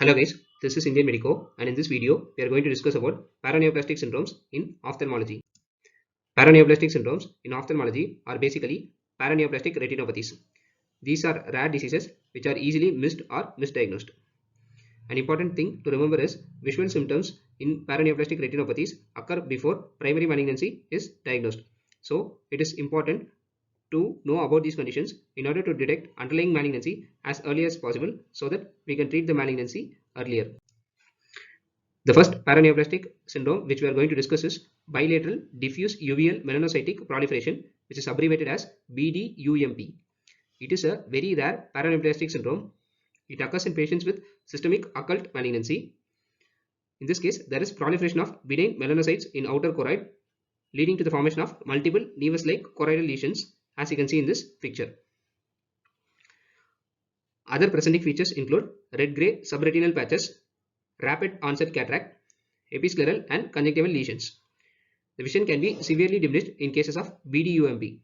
Hello guys, this is Indian Medico, and in this video we are going to discuss about paraneoplastic syndromes in ophthalmology. Paraneoplastic syndromes in ophthalmology are basically paraneoplastic retinopathies. These are rare diseases which are easily missed or misdiagnosed. An important thing to remember is visual symptoms in paraneoplastic retinopathies occur before primary malignancy is diagnosed. So it is important to know about these conditions in order to detect underlying malignancy as early as possible so that we can treat the malignancy earlier. The first paraneoplastic syndrome which we are going to discuss is bilateral diffuse uveal melanocytic proliferation, which is abbreviated as BDUMP. It is a very rare paraneoplastic syndrome. It occurs in patients with systemic occult malignancy. In this case, there is proliferation of benign melanocytes in outer choroid, leading to the formation of multiple nevus-like choroidal lesions, as you can see in this picture. Other presenting features include red-gray subretinal patches, rapid onset cataract, episcleral and conjunctival lesions. The vision can be severely diminished in cases of BDUMP.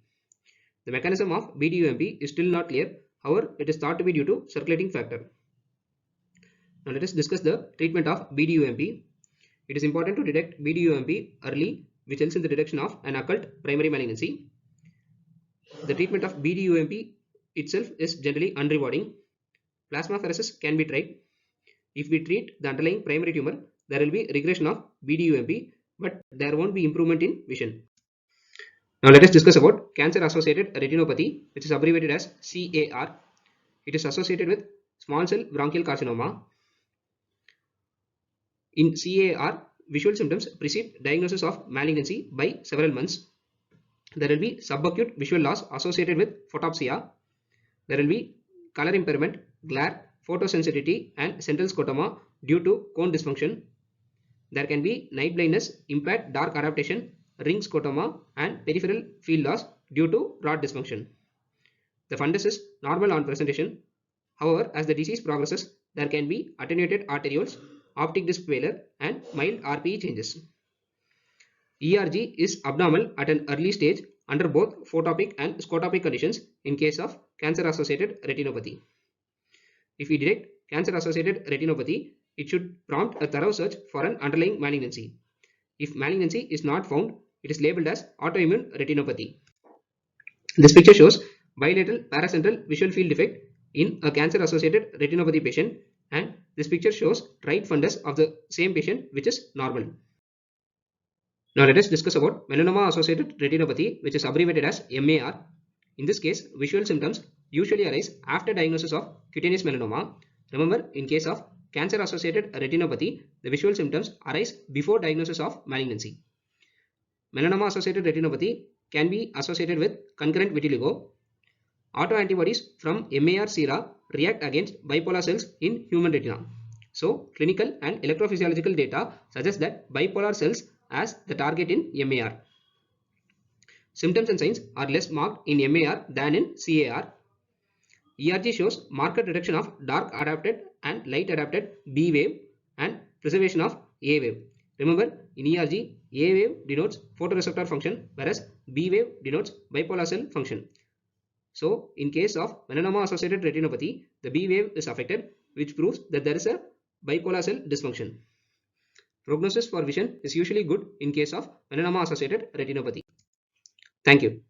The mechanism of BDUMP is still not clear. However, it is thought to be due to circulating factor. Now let us discuss the treatment of BDUMP. It is important to detect BDUMP early, which helps in the detection of an occult primary malignancy. The treatment of BDUMP itself is generally unrewarding. Plasmapheresis can be tried. If we treat the underlying primary tumor, there will be regression of BDUMP, but there won't be improvement in vision. Now let us discuss about cancer-associated retinopathy, which is abbreviated as CAR. It is associated with small cell bronchial carcinoma. In CAR, visual symptoms precede diagnosis of malignancy by several months. There will be subacute visual loss associated with photopsia. There will be color impairment, glare, photosensitivity and central scotoma due to cone dysfunction. There can be night blindness, impaired dark adaptation, ring scotoma and peripheral field loss due to rod dysfunction. The fundus is normal on presentation. However, as the disease progresses, there can be attenuated arterioles, optic disc failure and mild RPE changes. ERG is abnormal at an early stage under both photopic and scotopic conditions in case of cancer-associated retinopathy. If we detect cancer-associated retinopathy, it should prompt a thorough search for an underlying malignancy. If malignancy is not found, it is labeled as autoimmune retinopathy. This picture shows bilateral paracentral visual field defect in a cancer-associated retinopathy patient, and this picture shows right fundus of the same patient, which is normal. Now let us discuss about melanoma-associated retinopathy, which is abbreviated as MAR. In this case, visual symptoms usually arise after diagnosis of cutaneous melanoma. Remember, in case of cancer-associated retinopathy, the visual symptoms arise before diagnosis of malignancy. Melanoma-associated retinopathy can be associated with concurrent vitiligo. Autoantibodies from MAR sera react against bipolar cells in human retina. So, clinical and electrophysiological data suggest that bipolar cells as the target in MAR. Symptoms and signs are less marked in MAR than in CAR. ERG shows marked reduction of dark adapted and light adapted B wave and preservation of A wave. Remember, in ERG, A wave denotes photoreceptor function, whereas B wave denotes bipolar cell function. So, in case of melanoma-associated retinopathy, the B wave is affected, which proves that there is a bipolar cell dysfunction. Prognosis for vision is usually good in case of melanoma-associated retinopathy. Thank you.